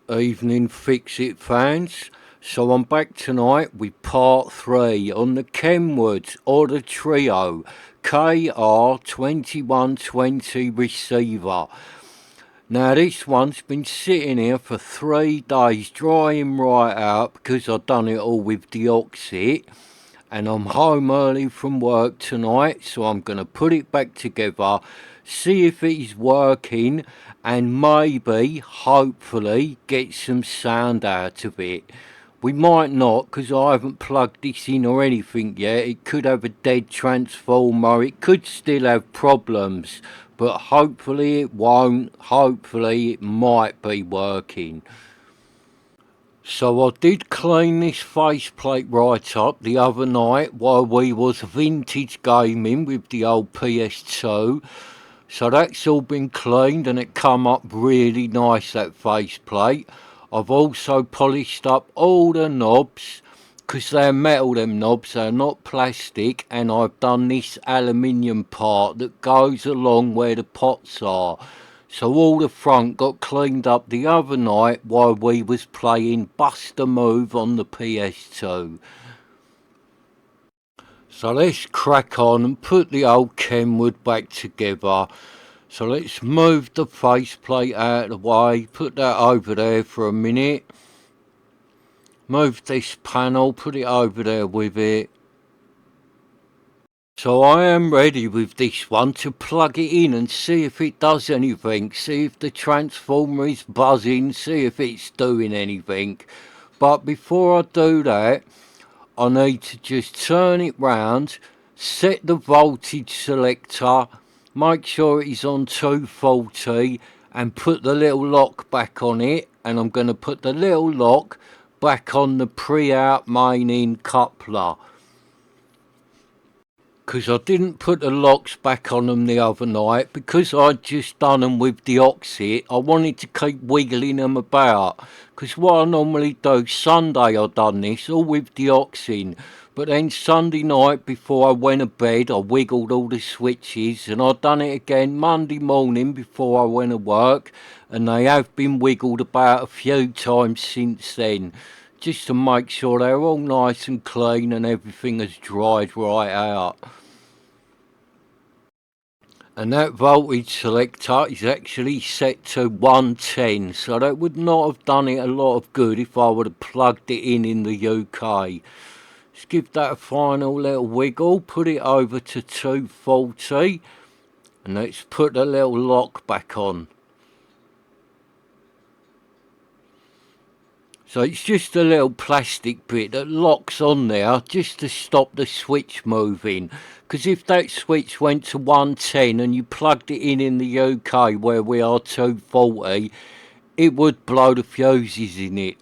Evening Fix It fans. So I'm back tonight with part 3 on the Kenwood or the Trio KR-2120 receiver. Now this one's been sitting here for 3 days drying right out because I've done it all with deoxit, and I'm home early from work tonight, so I'm going to put it back together, see if it is working, and maybe, hopefully, get some sound out of it. We might not, because I haven't plugged this in or anything yet. It could have a dead transformer, it could still have problems, but hopefully it won't. Hopefully it might be working. So I did clean this faceplate right up the other night while we was vintage gaming with the old PS2. So that's all been cleaned and it come up really nice, that faceplate. I've also polished up all the knobs, because they're metal, them knobs, they're not plastic, and I've done this aluminium part that goes along where the pots are. So all the front got cleaned up the other night while we was playing Bust a Move on the PS2. So let's crack on and put the old Kenwood back together. So let's move the faceplate out of the way, put that over there for a minute. Move this panel, put it over there with it. So I am ready with this one to plug it in and see if it does anything, see if the transformer is buzzing, see if it's doing anything. But before I do that, I need to just turn it round, set the voltage selector, make sure it is on 240 and put the little lock back on it, and I'm going to put the little lock back on the pre-out main in coupler, because I didn't put the locks back on them the other night because I'd just done them with deoxit. I wanted to keep wiggling them about, because what I normally do, Sunday I done this all with deoxin, but then Sunday night before I went to bed I wiggled all the switches, and I've done it again Monday morning before I went to work, and they have been wiggled about a few times since then, just to make sure they're all nice and clean and everything has dried right out. And that voltage selector is actually set to 110, so that would not have done it a lot of good if I would have plugged it in the UK. Let's give that a final little wiggle, put it over to 240, and let's put the little lock back on. So it's just a little plastic bit that locks on there just to stop the switch moving. Because if that switch went to 110 and you plugged it in the UK where we are 240, it would blow the fuses in it.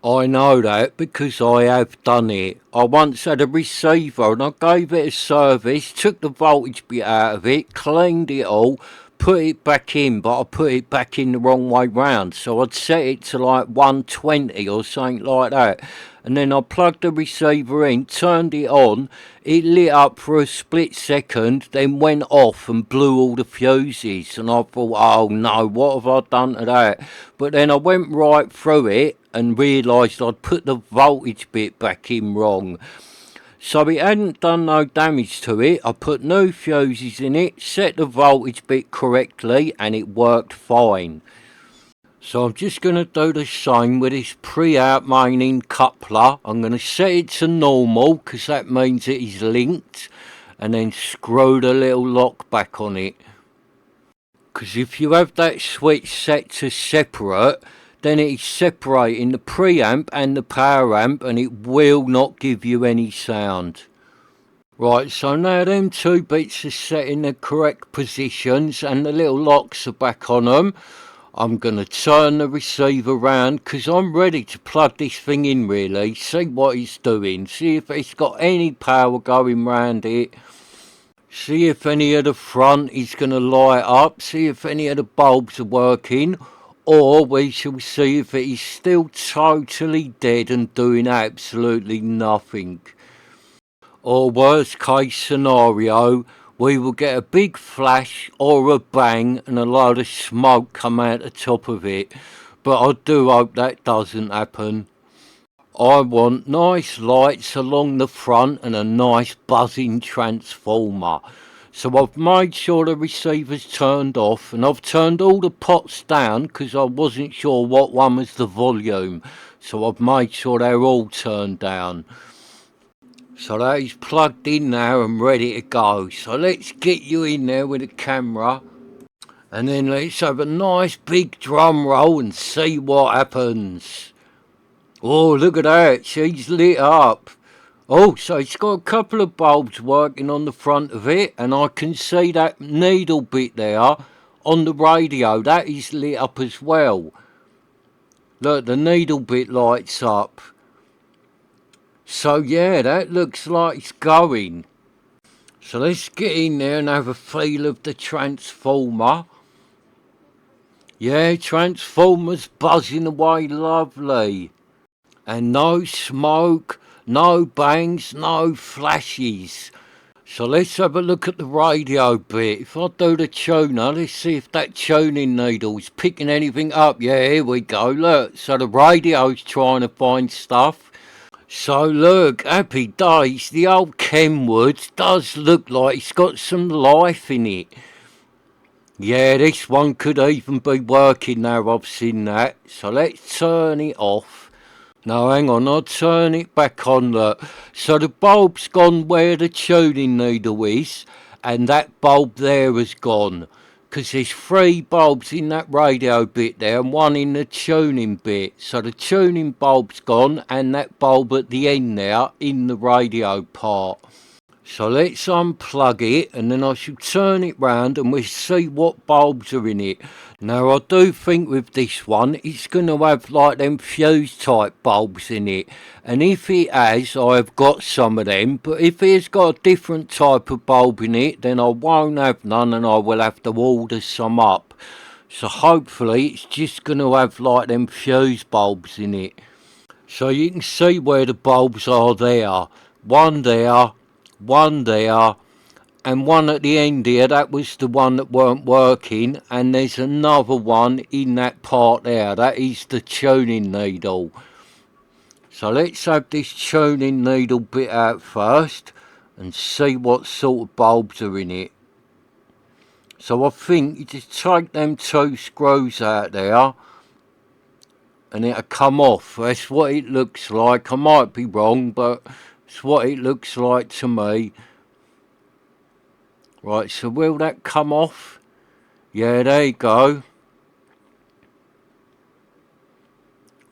I know that because I have done it. I once had a receiver and I gave it a service, took the voltage bit out of it, cleaned it all, put it back in, but I put it back in the wrong way round, so I'd set it to like 120 or something like that, and then I plugged the receiver in, turned it on, it lit up for a split second, then went off and blew all the fuses, and I thought, oh no, what have I done to that? But then I went right through it and realised I'd put the voltage bit back in wrong. So it hadn't done no damage to it. I put new fuses in it, set the voltage bit correctly, and it worked fine. So I'm just going to do the same with this pre-out main in coupler. I'm going to set it to normal, because that means it is linked, and then screw the little lock back on it. Because if you have that switch set to separate, then it is separating the preamp and the power amp, and it will not give you any sound. Right, so now them two bits are set in the correct positions and the little locks are back on them. I'm going to turn the receiver round because I'm ready to plug this thing in really, see what it's doing, see if it's got any power going round it, see if any of the front is going to light up, see if any of the bulbs are working, or we shall see if it is still totally dead and doing absolutely nothing. Or worst case scenario, we will get a big flash or a bang and a load of smoke come out the top of it. But I do hope that doesn't happen. I want nice lights along the front and a nice buzzing transformer. So I've made sure the receiver's turned off, and I've turned all the pots down because I wasn't sure what one was the volume. So I've made sure they're all turned down. So that is plugged in now and ready to go. So let's get you in there with the camera, and then let's have a nice big drum roll and see what happens. Oh, look at that, she's lit up. Oh, so it's got a couple of bulbs working on the front of it, and I can see that needle bit there on the radio. That is lit up as well. Look, the needle bit lights up. So yeah, that looks like it's going. So let's get in there and have a feel of the transformer. Yeah, transformer's buzzing away lovely. And no smoke, no bangs, no flashes. So let's have a look at the radio bit. If I do the tuner, let's see if that tuning needle's picking anything up. Yeah, here we go, look. So the radio's trying to find stuff. So look, happy days, the old Kenwood does look like it's got some life in it. Yeah, this one could even be working now, I've seen that. So let's turn it off. No, hang on, I'll turn it back on, look. So the bulb's gone where the tuning needle is, and that bulb there has gone. Because there's 3 bulbs in that radio bit there and 1 in the tuning bit. So the tuning bulb's gone and that bulb at the end there in the radio part. So let's unplug it, and then I shall turn it round and we'll see what bulbs are in it. Now I do think with this one it's going to have like them fuse type bulbs in it, and if it has, I've got some of them, but if it's got a different type of bulb in it, then I won't have none and I will have to order some up. So hopefully it's just going to have like them fuse bulbs in it. So you can see where the bulbs are there. One there, one there, and one at the end here. That was the one that weren't working, and there's another one in that part there. That is the tuning needle. So let's have this tuning needle bit out first and see what sort of bulbs are in it. So I think you just take them 2 screws out there and it'll come off. That's what it looks like. I might be wrong, but it's what it looks like to me. Right, so will that come off? Yeah, there you go.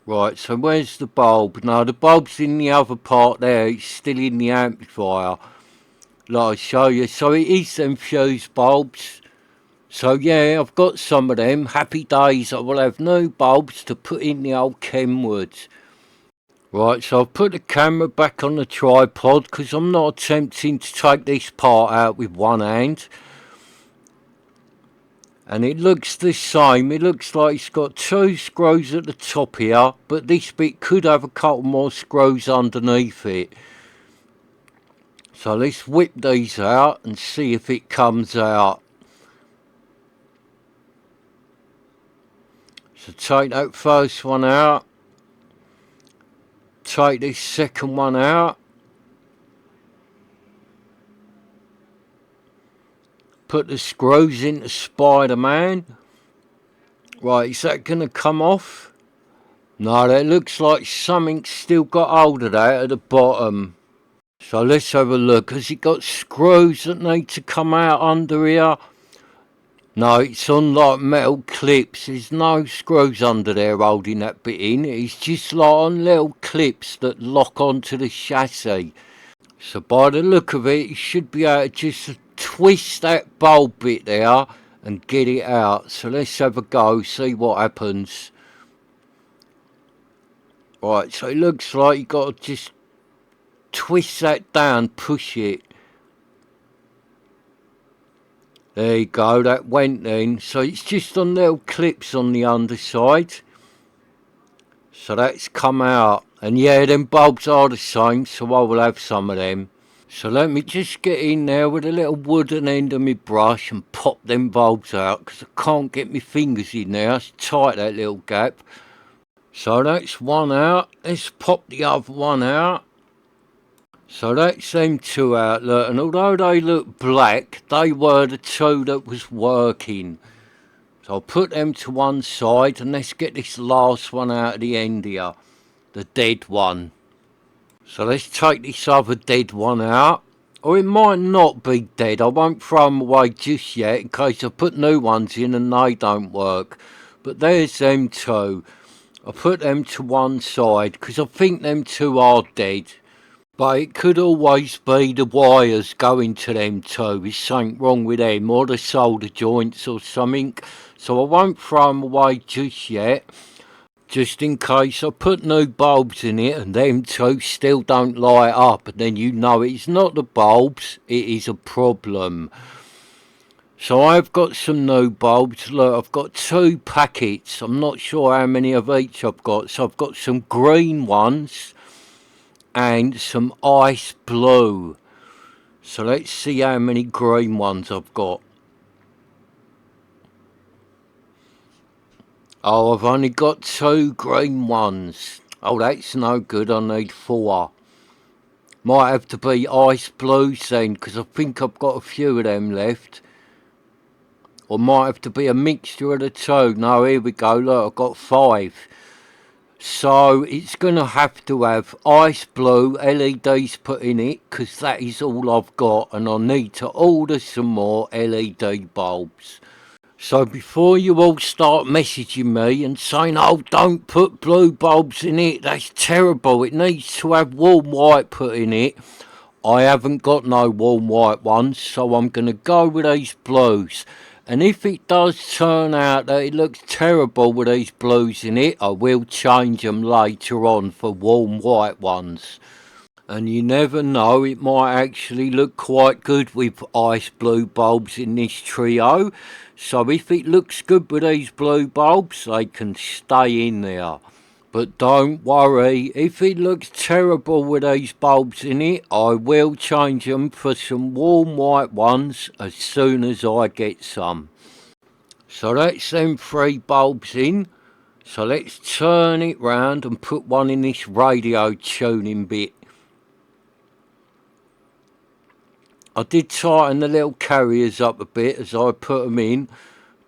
Right, so where's the bulb? No, the bulb's in the other part there. It's still in the amplifier. Like I show you. So it is them fuse bulbs. So yeah, I've got some of them. Happy days. I will have new bulbs to put in the old Kenwoods. Right, so I've put the camera back on the tripod because I'm not attempting to take this part out with one hand. And it looks the same. It looks like it's got 2 screws at the top here, but this bit could have a couple more screws underneath it. So let's whip these out and see if it comes out. So take that first one out. Take this second one out. Put the screws into Spider-Man. Right, is that going to come off? No, that looks like something's still got hold of that at the bottom. So let's have a look. Has it got screws that need to come out under here? No, it's on like metal clips. There's no screws under there holding that bit in. It's just like on little clips that lock onto the chassis. So by the look of it, you should be able to just twist that bulb bit there and get it out. So let's have a go, see what happens. Right, so it looks like you've got to just twist that down, push it. There you go, that went then. So it's just on little clips on the underside. So that's come out. And yeah, them bulbs are the same, so I will have some of them. So let me just get in there with a little wooden end of my brush and pop them bulbs out, because I can't get my fingers in there. It's tight, that little gap. So that's one out. Let's pop the other one out. So that's them two out, look, and although they look black, they were the two that was working. So I'll put them to one side, and let's get this last one out of the end here, the dead one. So let's take this other dead one out. Or it might not be dead. I won't throw them away just yet in case I put new ones in and they don't work. But there's them two. I put them to one side because I think them two are dead. But it could always be the wires going to them two. There's something wrong with them, or the solder joints or something. So I won't throw them away just yet, just in case I put new bulbs in it and them two still don't light up, and then you know it's not the bulbs, it is a problem. So I've got some new bulbs. Look, I've got 2 packets. I'm not sure how many of each I've got. So I've got some green ones and some ice blue. So let's see how many green ones I've got. Oh, I've only got 2 green ones. Oh, that's no good. I need 4. Might have to be ice blues then, because I think I've got a few of them left. Or might have to be a mixture of the 2. No, here we go. Look, I've got 5. So it's going to have to have ice blue LEDs put in it, because that is all I've got. And I need to order some more LED bulbs. So before you all start messaging me and saying, oh, don't put blue bulbs in it, that's terrible, it needs to have warm white put in it. I haven't got no warm white ones, so I'm going to go with these blues. And if it does turn out that it looks terrible with these blues in it, I will change them later on for warm white ones. And you never know, it might actually look quite good with ice blue bulbs in this trio. So if it looks good with these blue bulbs, they can stay in there. But don't worry, if it looks terrible with these bulbs in it, I will change them for some warm white ones as soon as I get some. So that's them 3 bulbs in. So let's turn it round and put one in this radio tuning bit. I did tighten the little carriers up a bit as I put them in.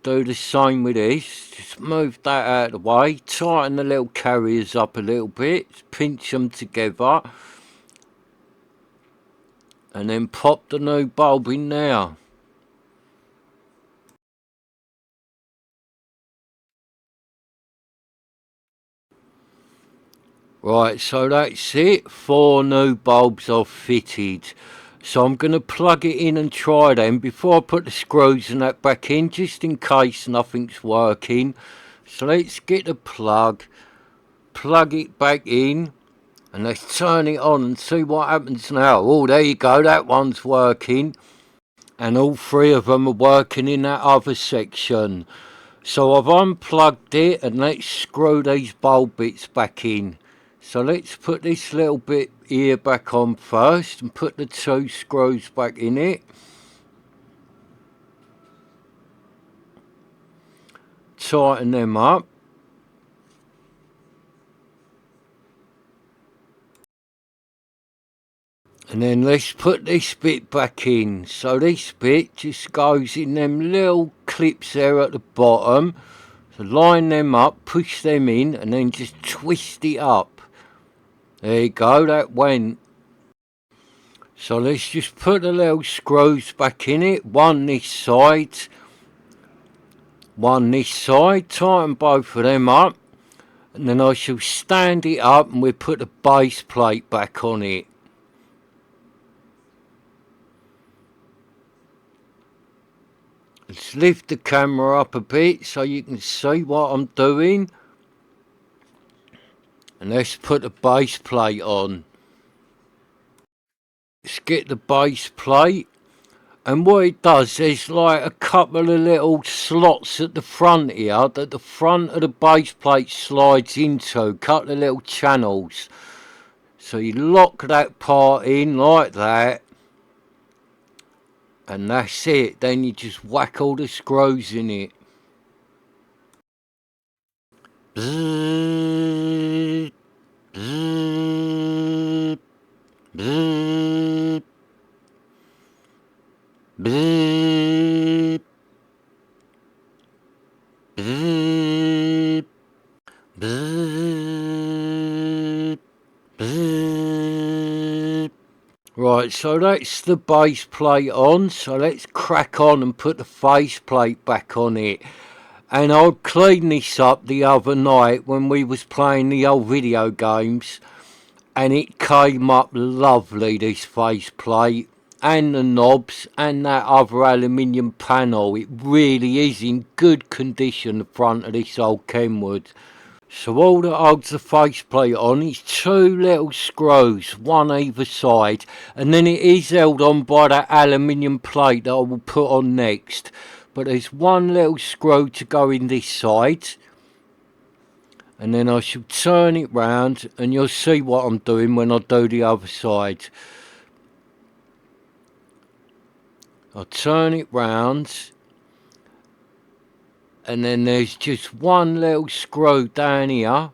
Do the same with this. Just move that out of the way. Tighten the little carriers up a little bit. Pinch them together. And then pop the new bulb in there. Right, so that's it. 4 new bulbs are fitted. So I'm going to plug it in and try them before I put the screws and that back in, just in case nothing's working. So let's get the plug it back in, and let's turn it on and see what happens now. Oh, there you go, that one's working. And all 3 of them are working in that other section. So I've unplugged it, and let's screw these bulb bits back in. So let's put this little bit here back on first and put the 2 screws back in it. Tighten them up. And then let's put this bit back in. So this bit just goes in them little clips there at the bottom. So line them up, push them in, and then just twist it up. There you go, that went. So let's just put the little screws back in it. One this side, one this side. Tighten both of them up. And then I shall stand it up and we'll put the base plate back on it. Let's lift the camera up a bit so you can see what I'm doing. And let's put the base plate on. Let's get the base plate. And what it does, there's like a couple of little slots at the front here that the front of the base plate slides into. A couple of little channels. So you lock that part in like that. And that's it. Then you just whack all the screws in it. Bzzz, bzzz, bzzz, bzzz, bzzz, bzzz, bzzz. Right, so that's the base plate on, so let's crack on and put the face plate back on it. And I cleaned this up the other night when we was playing the old video games, and it came up lovely, this face plate and the knobs and that other aluminium panel. It really is in good condition, the front of this old Kenwood. So all that holds the faceplate on is two little screws, one either side, and then it is held on by that aluminium plate that I will put on next. But there's one little screw to go in this side, and then I shall turn it round and you'll see what I'm doing when I do the other side. I'll turn it round, and then there's just one little screw down here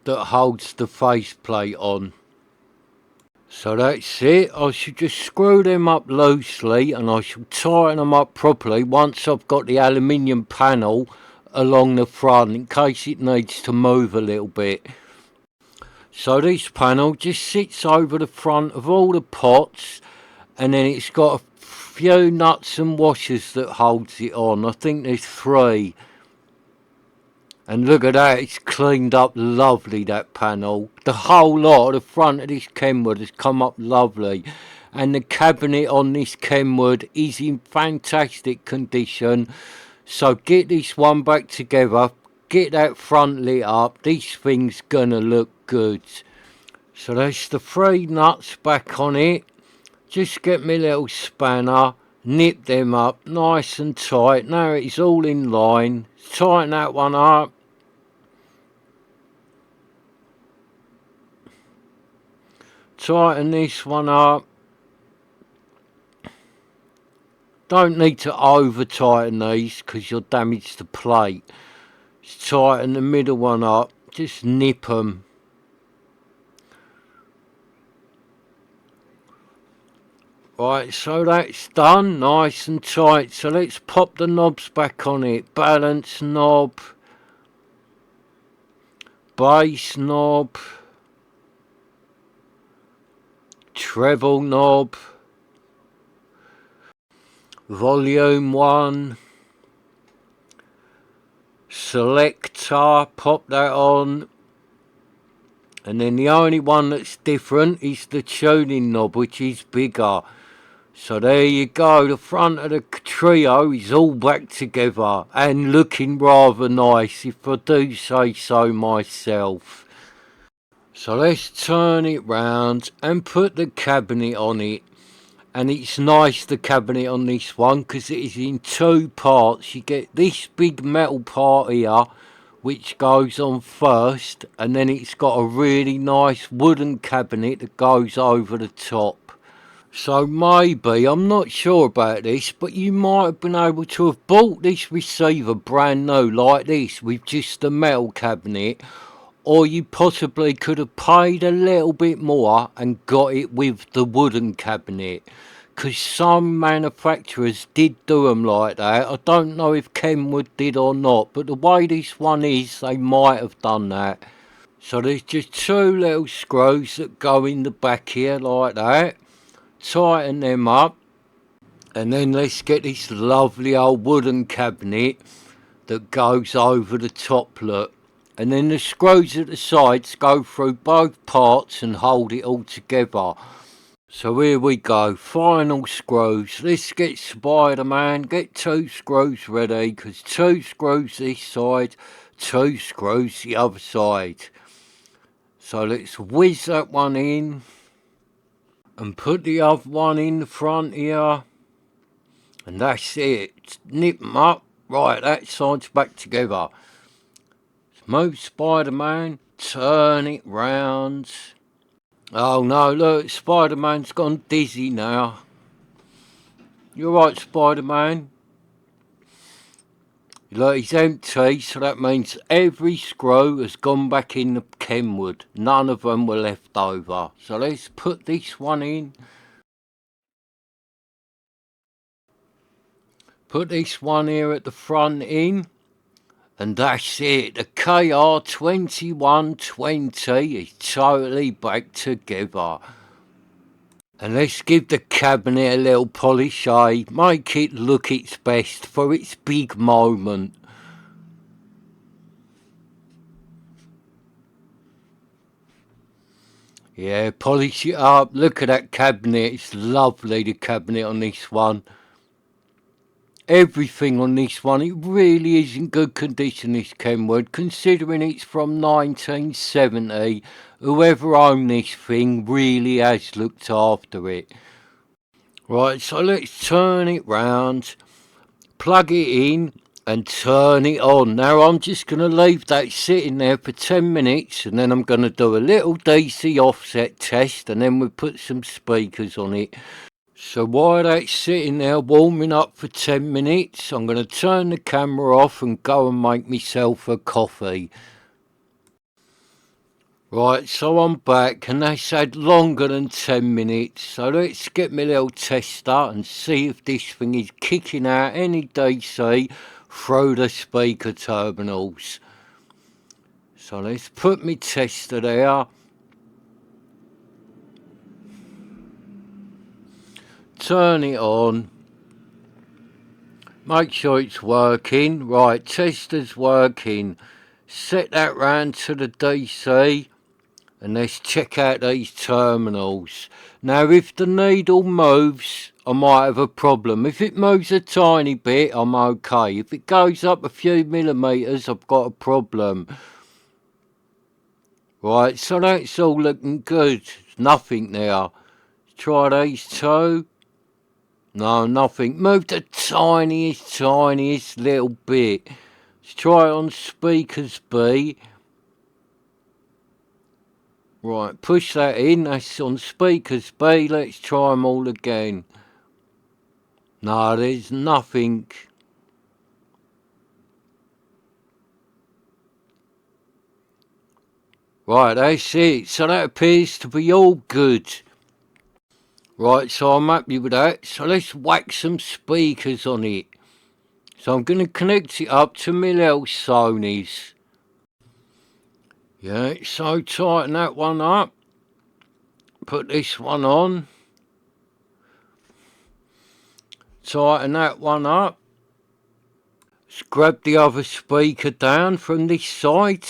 that holds the faceplate on. So that's it. I should just screw them up loosely and I shall tighten them up properly once I've got the aluminium panel along the front, in case it needs to move a little bit. So this panel just sits over the front of all the pots, and then it's got a few nuts and washers that holds it on. I think there's 3. And look at that, it's cleaned up lovely, that panel. The whole lot, the front of this Kenwood has come up lovely. And the cabinet on this Kenwood is in fantastic condition. So get this one back together, get that front lit up, this thing's gonna look good. So that's the 3 nuts back on it. Just get me little spanner, nip them up nice and tight. Now it's all in line. Tighten that one up. Tighten this one up. Don't need to over tighten these because you'll damage the plate. Just tighten the middle one up. Just nip them. Right, so that's done, nice and tight. So let's pop the knobs back on it. Balance knob, bass knob, treble knob, volume 1, selector, pop that on. And then the only one that's different is the tuning knob, which is bigger. So there you go, the front of the trio is all back together and looking rather nice, if I do say so myself. So let's turn it round and put the cabinet on it. And it's nice, the cabinet on this one, because it is in 2 parts. You get this big metal part here, which goes on first, and then it's got a really nice wooden cabinet that goes over the top. So maybe, I'm not sure about this, but you might have been able to have bought this receiver brand new like this with just the metal cabinet, or you possibly could have paid a little bit more and got it with the wooden cabinet, because some manufacturers did do them like that. I don't know if Kenwood did or not, but the way this one is, they might have done that. So there's just 2 little screws that go in the back here like that. Tighten them up, and then let's get this lovely old wooden cabinet that goes over the top, look. And then the screws at the sides go through both parts and hold it all together. So here we go, final screws. Let's get Spider-Man, get 2 screws ready, because 2 screws this side, 2 screws the other side. So let's whiz that one in. And put the other one in the front here. And that's it. Nip them up. Right, that side's back together. Move Spider-Man. Turn it round. Oh no, look, Spider-Man's gone dizzy now. You alright, Spider-Man? Look, he's empty, so that means every screw has gone back in the Kenwood. None of them were left over. So let's put this one in. Put this one here at the front in. And that's it. The KR-2120 is totally back together. And let's give the cabinet a little polish, eh? Make it look its best for its big moment. Yeah, polish it up. Look at that cabinet. It's lovely, the cabinet on this one. Everything on this one, it really is in good condition, this Kenwood, considering it's from 1970. Whoever owned this thing really has looked after it. Right, so let's turn it round, plug it in and turn it on. Now I'm just going to leave that sitting there for 10 minutes and then I'm going to do a little DC offset test and then we'll put some speakers on it. So while that's sitting there warming up for 10 minutes, I'm going to turn the camera off and go and make myself a coffee. Right, so I'm back and that's had longer than 10 minutes. So let's get my little tester and see if this thing is kicking out any DC through the speaker terminals. So let's put my tester there. Turn it on. Make sure it's working. Right, tester's working. Set that round to the DC. And let's check out these terminals. Now if the needle moves, I might have a problem. If it moves a tiny bit, I'm okay. If it goes up a few millimetres, I've got a problem. Right, so that's all looking good. There's nothing there. Try these two. No, nothing. Move the tiniest little bit. Let's try it on speakers B. Right, push that in. That's on speakers B. Let's try them all again. No, there's nothing. Right, that's it. So that appears to be all good. Right, so I'm happy with that. So let's whack some speakers on it. So I'm going to connect it up to my little Sonys. Yeah, so tighten that one up. Put this one on. Tighten that one up. Let's grab the other speaker down from this side.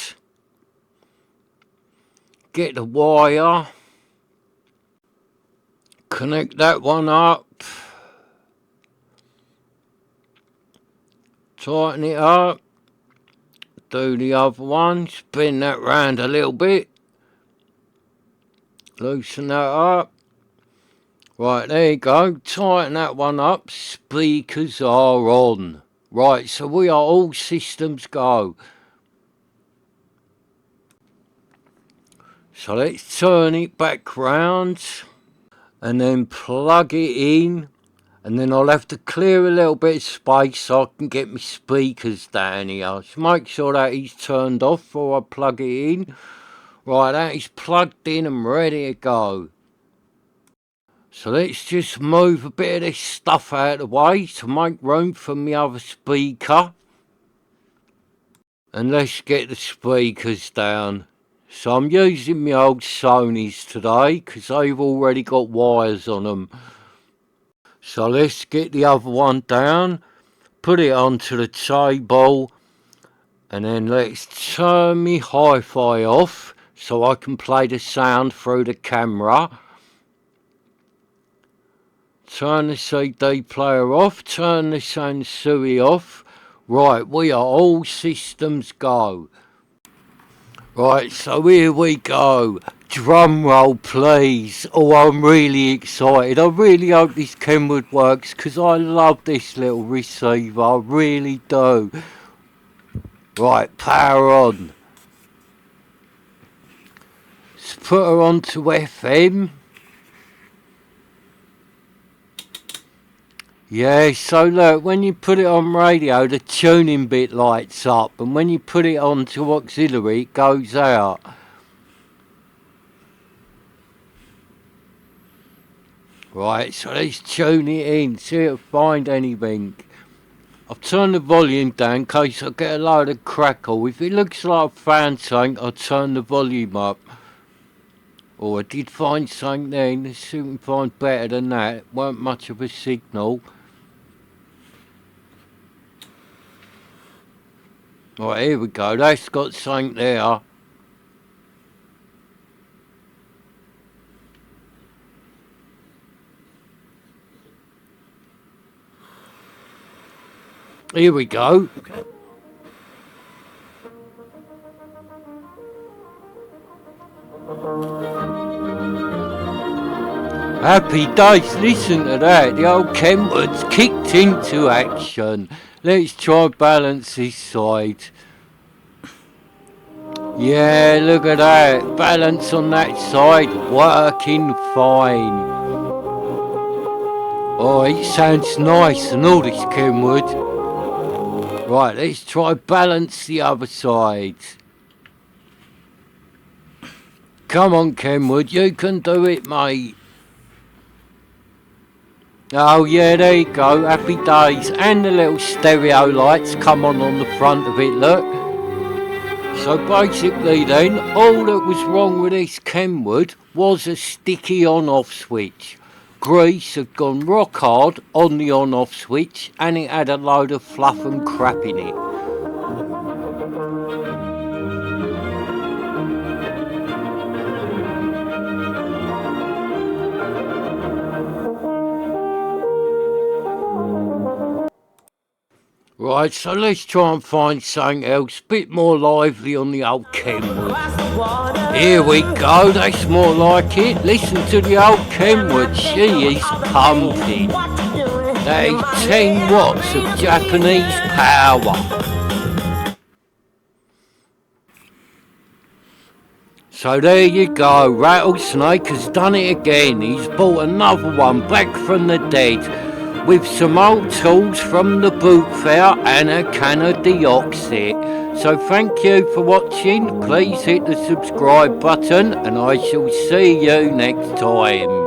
Get the wire. Connect that one up. Tighten it up. Do the other one. Spin that round a little bit. Loosen that up. Right, there you go. Tighten that one up. Speakers are on. Right, so we are all systems go. So let's turn it back round and then plug it in, and then I'll have to clear a little bit of space so I can get my speakers down here. So make sure that is turned off before I plug it in. Right, that is plugged in and ready to go. So let's just move a bit of this stuff out of the way to make room for my other speaker. And let's get the speakers down. So I'm using my old Sonys today because they've already got wires on them. So let's get the other one down, put it onto the table, and then let's turn my hi-fi off so I can play the sound through the camera. Turn the CD player off, turn the Sansui off. Right, we are all systems go. Right, so here we go. Drum roll, please. Oh, I'm really excited. I really hope this Kenwood works because I love this little receiver. I really do. Right, power on. let's put her onto FM. Yeah, so look, when you put it on radio, the tuning bit lights up, and when you put it onto auxiliary, it goes out. Right, so let's tune it in, see if I find anything. I've turned the volume down in case I get a load of crackle. If it looks like I found something, I'll turn the volume up. Oh, I did find something then. Let's see if we can find better than that. It weren't much of a signal. Right, here we go. That's got something there. Here we go. Okay. Happy days, listen to that. The old Kenwood's kicked into action. Let's try balance this side. Yeah, look at that. Balance on that side, working fine. Oh, it sounds nice and all this Kenwood. Right, let's try balance the other side. Come on, Kenwood, you can do it, mate. Oh yeah, there you go, happy days. And the little stereo lights come on the front of it, look. So basically then, all that was wrong with this Kenwood was a sticky on-off switch. Grease had gone rock hard on the on-off switch, and it had a load of fluff and crap in it. Right, so let's try and find something else, bit more lively on the old Kenwood. Here we go, that's more like it. Listen to the old Kenwood, she is pumping. That is 10 watts of Japanese power. So there you go, Rattlesnake has done it again. He's bought another one back from the dead, with some old tools from the boot fair and a can of deoxit. So thank you for watching, please hit the subscribe button and I shall see you next time.